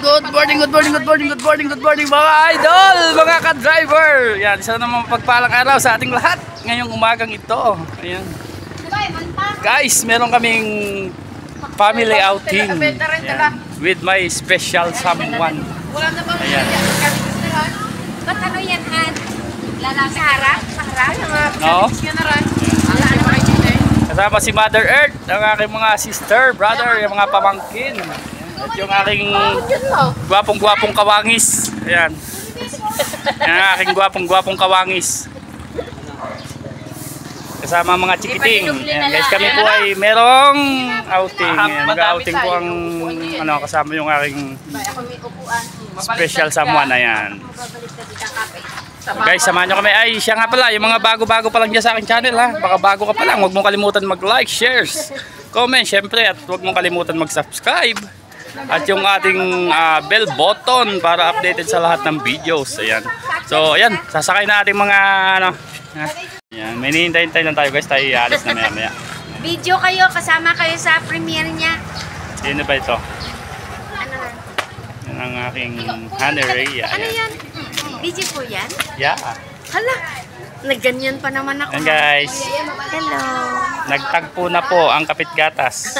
good morning mga idol, mga ka-driver. Yan, isa naman pagpalang araw sa ating lahat ngayong umagang ito. Ayan. Guys, meron kaming family outing. Ayan, with my special someone. Ayan. Ba't ano yan, Han? Lalaki sa harap? Sa harap? No? Kasama si Mother Earth, ang aking mga sister, brother, yung mga pamangkin. At yung aking gwapong-gwapong kawangis. Ayan. Yung aking gwapong-gwapong kawangis. Kasama mga chikiting. Ayan, guys, kami po ay merong outing. Mag-outing po ang kasama yung aking special someone. Ayan. Guys, samahan nyo kami. Ay, siya nga pala, yung mga bago-bago pa lang dyan sa aking channel ha. Baka bago ka pa lang, huwag mong kalimutan mag-like, shares, comment, syempre. At huwag mong kalimutan mag-subscribe. At yung ating bell button para updated sa lahat ng videos. Ayan. So, ayan, sasakay na ating mga ayan, may hinihintay lang tayo guys. Tayo ialis na maya-maya. Video kayo, kasama kayo sa premiere niya. Sino ba ito? Ano? Yan ang aking Honey Ray. Ano yan? Video po yan? Yeah. Hala, nagganyan pa naman ako. Ayan guys. Hello. Nagtagpo na po ang kapit gatas.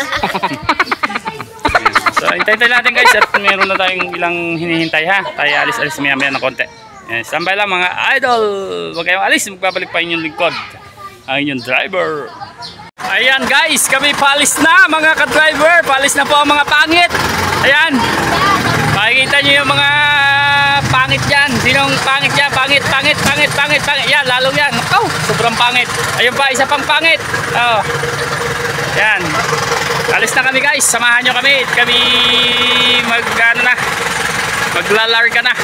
So, hintay-hintay natin guys at meron na tayong ilang hinihintay ha. Tayo alis-alis maya-maya ng konti. Standby lang mga idol. Huwag kayong alis, magbabalik pa inyong lingkod. Ang inyong driver. Ayan guys, kami palis na mga ka-driver. Palis na po ang mga pangit. Ayan. Makikita nyo yung mga pangit dyan. Sinong pangit dyan? Pangit. Yan, lalo yan. Oh, sobrang pangit. Ayun pa, isa pang pangit. Oh. Yan. Alis na kami guys. Samahan nyo kami. Kami maglalarga na.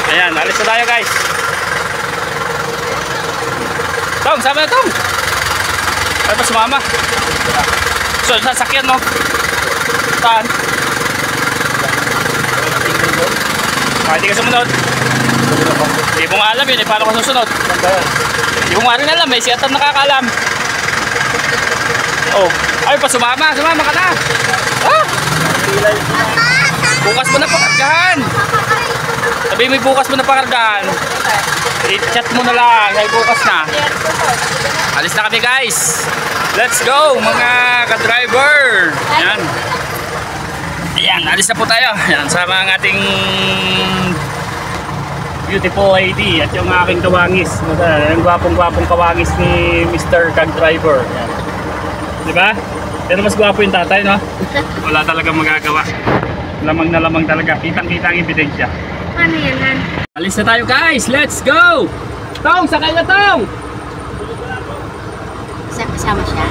Ayan, alis na tayo guys. Tong, sama na Tong. Ay pa sumama. So, sasakyan no? Saan? Hindi ka sumunod. Hindi mo nga alam yun eh. Paano ko susunod? Hindi mo nga rin alam eh. Si Atan nakakaalam. Oh. Ay pa sumama. Sumama ka na. Ah! Bukas mo na pakargahan. Sabi mo bukas mo na pakargahan. I-chat mo na lang. Ay bukas na. Alis na kami guys. Let's go mga ka-driver. Yan. Ayan, alis na po tayo. Ayan, sama ang ating beautiful lady at yung aking kawangis. Yung gwapong-gwapong kawangis ni Mr. Kag-Driver. Ayan. Diba? Pero mas gwapo yung tatay, no? Wala talagang magagawa. Lamang na lamang talaga. Kitang-kita ang ebidensya. Ano yan, Han? Alis na tayo guys. Let's go! Tong, sakay na Tong! Kasama siya?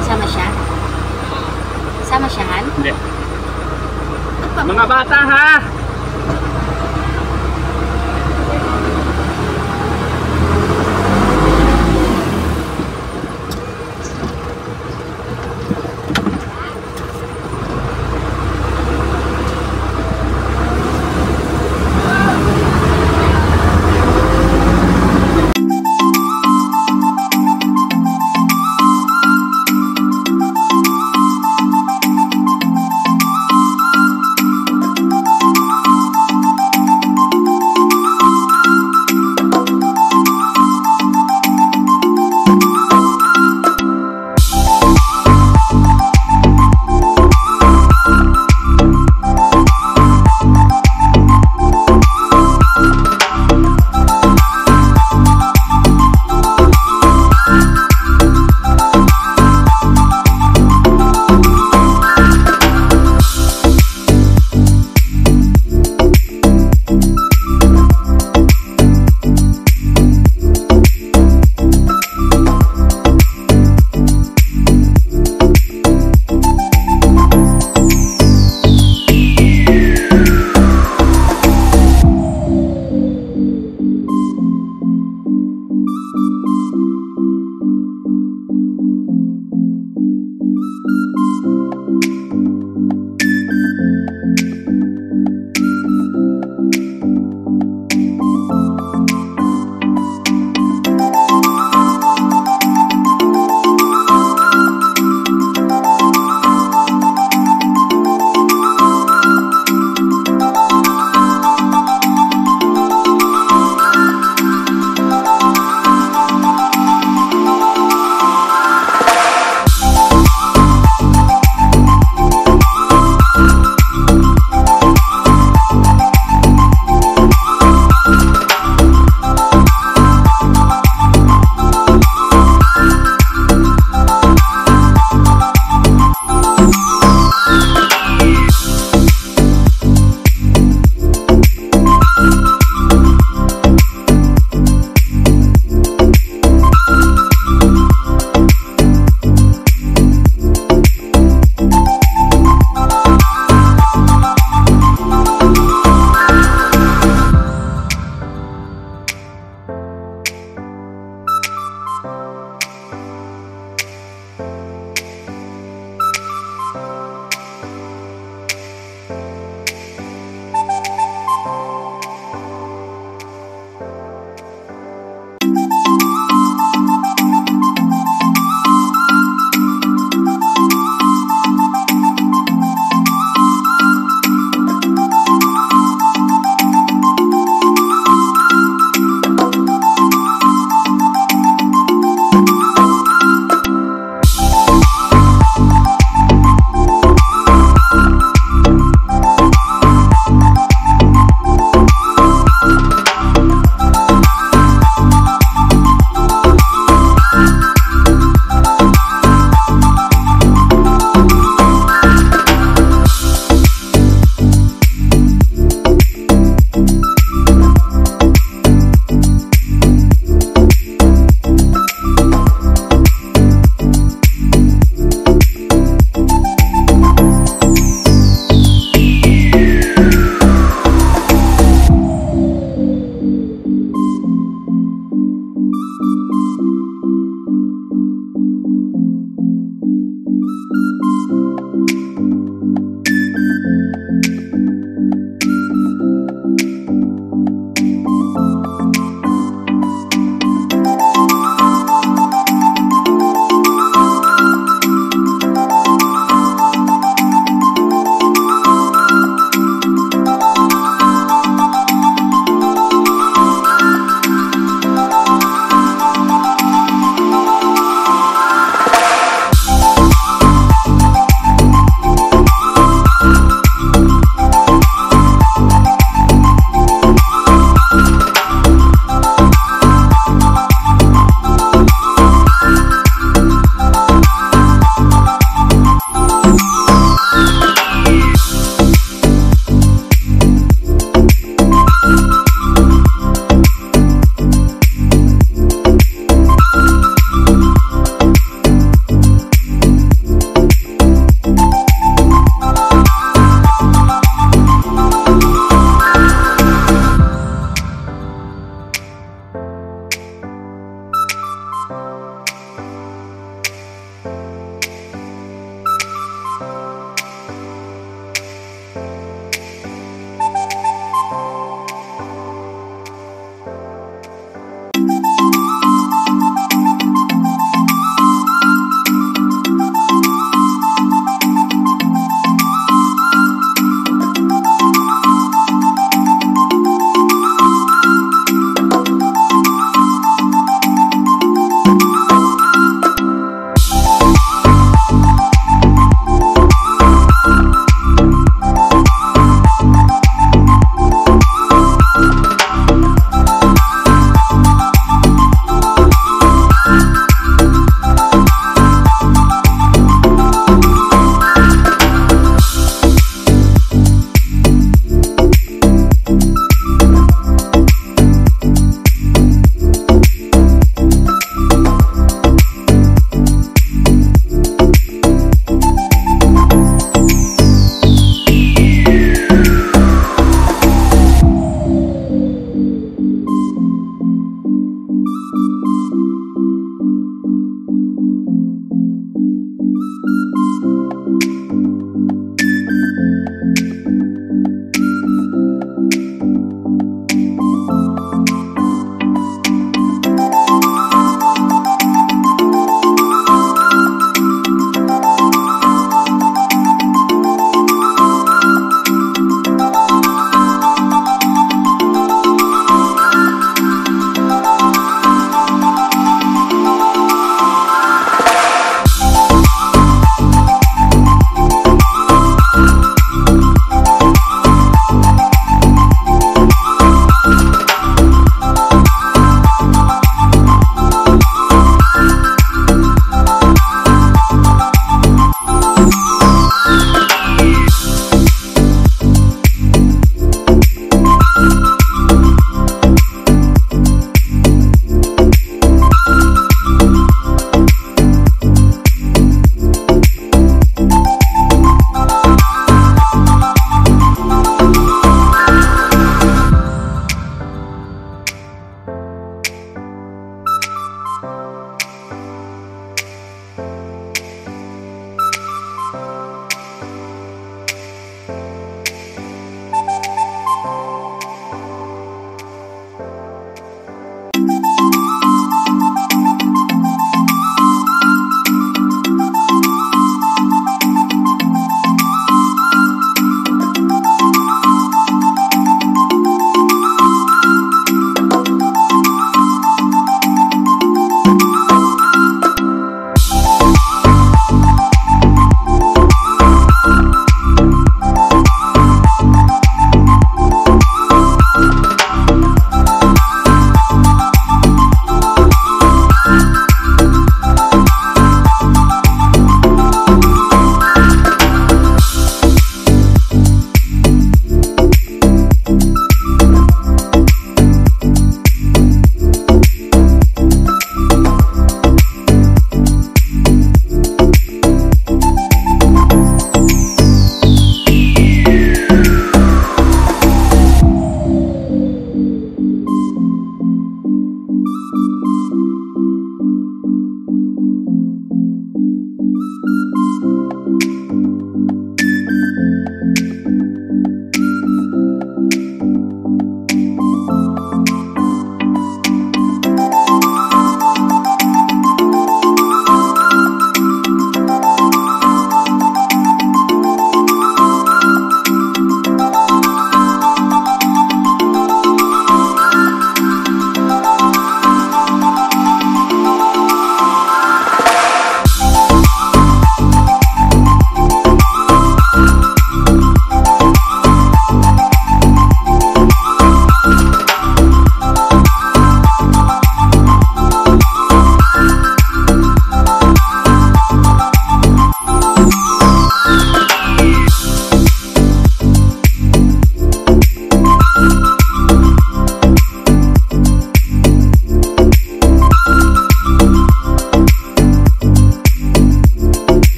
Kasama siya? Sama siya, Han? Hindi. Mga bata ha!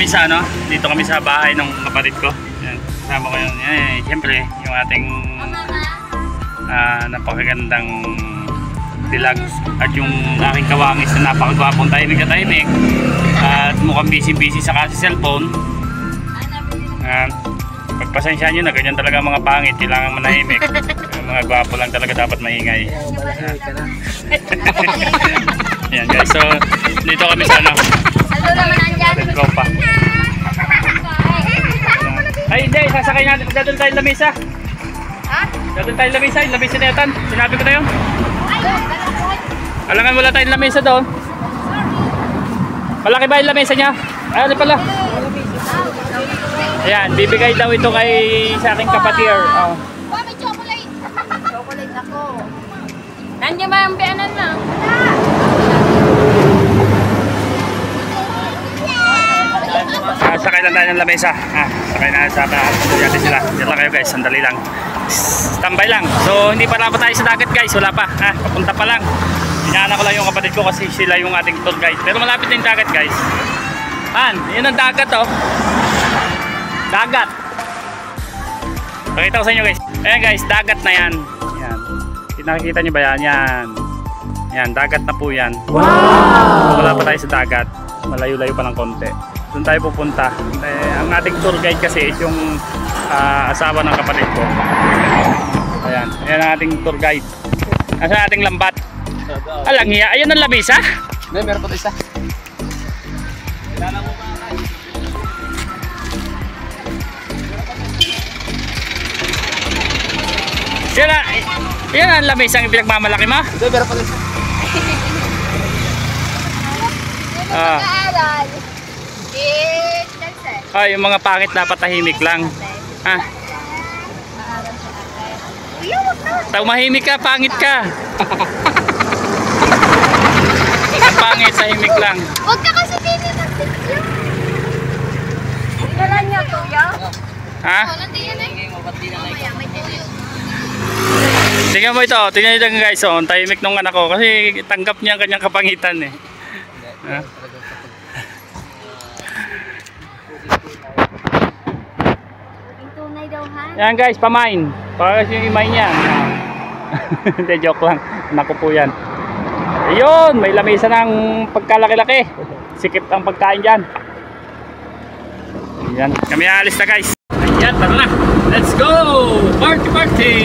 kami sa ano, dito kami sa bahay ng kapatid ko. Yan, kasama ko yun. Siyempre, yung ating napakagandang dilag at yung aking kawangis na napakagwapong tahimik na tahimik at mukhang busy sa kasi cellphone. Pagpasensyahan nyo na, ganyan talaga ang mga pangit, kailangan manahimik. Ang mga gwapo lang talaga dapat maingay. Yan guys, so dito kami sa ano, tropa. Ay hindi, sasakay natin, dadun tayo lamesa. Ha? Dadun tayo lamesa, yung lamesa na yatan, sinabi ko na yun. Alangan wala tayong lamesa doon. Malaki ba yung lamesa niya? Ay, ano pala? Ayan, bibigay daw ito kay sa aking kapatid. Oh. May chocolate. Chocolate ako. Nandiyan ba ang pianan na? Sakay lang tayo ng lamesa. Sakay na sa natin sila. Dito lang kayo guys, sandali lang. Standby lang. So hindi pa tayo sa dagat guys, wala pa. Papunta pa lang. Inaanak ko lang yung kapatid ko kasi sila yung ating tour guide. Pero malapit na yung dagat guys. Yun ang dagat oh. Dagat. Pakita ko sa inyo guys. Ayan guys, dagat na yan. Yan. Nakikita nyo ba yan? Yan. Yan, dagat na po yan. Wow! Wala pa tayo sa dagat. Malayo-layo pa ng konti. Doon tayo pupunta. Ang ating tour guide kasi is yung asawa ng kapatid ko. Ayan. Ayan ang ating tour guide. Nasa ating lambat. Alang hiya. Ayun ang lamisa. Meron pa ito isa. Yan ang lamisa ang pinagmamalaki mo. Meron pa ito isa. Yung mga pangit dapat tahimik lang. Tumahimik ka, pangit ka. Pangit, tahimik lang. Huwag ka kasi tinitapit yun. Dala niya to, ya? Nandiyan eh. May tuyo. Tingnan mo ito, tingnan nyo guys, ang tahimik nung anak ko kasi tanggap niya ang kanyang kapangitan eh. Tunay daw ha? Yan guys, pamain. Para kasi yung imay niya. Hindi, joke lang. Anak ko po yan. Ayun, may lamesa ng pagkalaki-laki. Sikip ang pagkain dyan. Ayan, kami aalis na guys. Ayan, tara na. Let's go! Party party!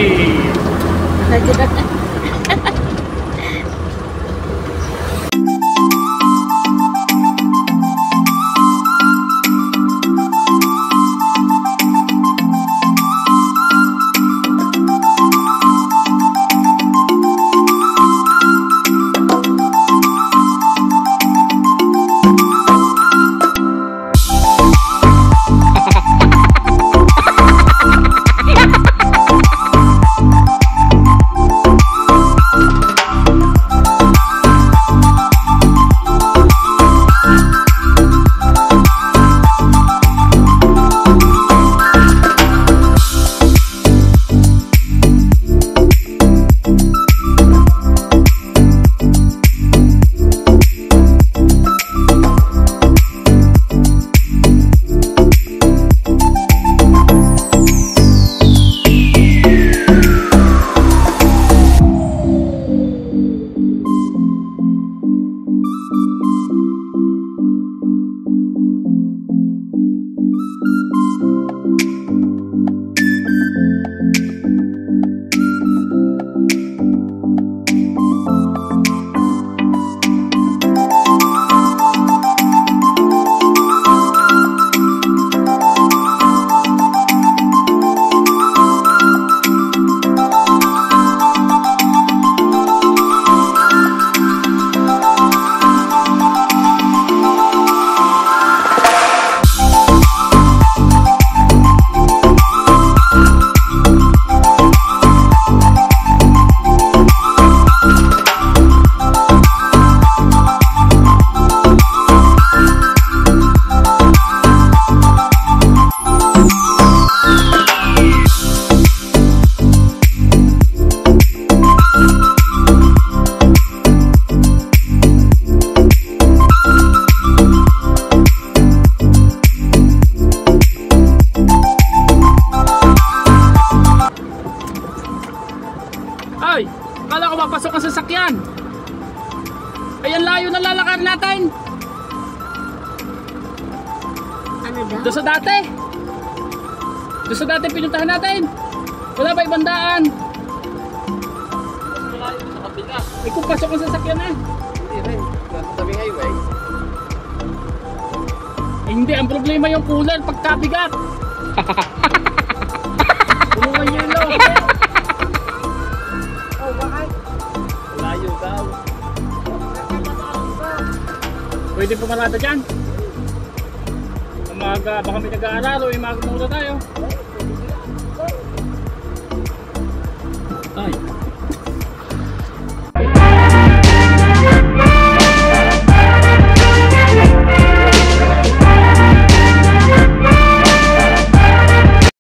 Ay, akala ko mapasok ang sasakyan. Ayan layo na lalakad natin. Ano daw? Doon sa dati. Doon sa dati pinuntahan natin. Wala ba ibang daan? Eh kung pasok ang sasakyan na. Hindi rin. Nasa tabing highway. Eh, hindi, ang problema yung cooler pagkabigat. Tulungan nyo yun lang. Oh, bakit? Layo daw. Pwede pumarada dyan. Umaga, baka may nag-aalala o umaga muna tayo.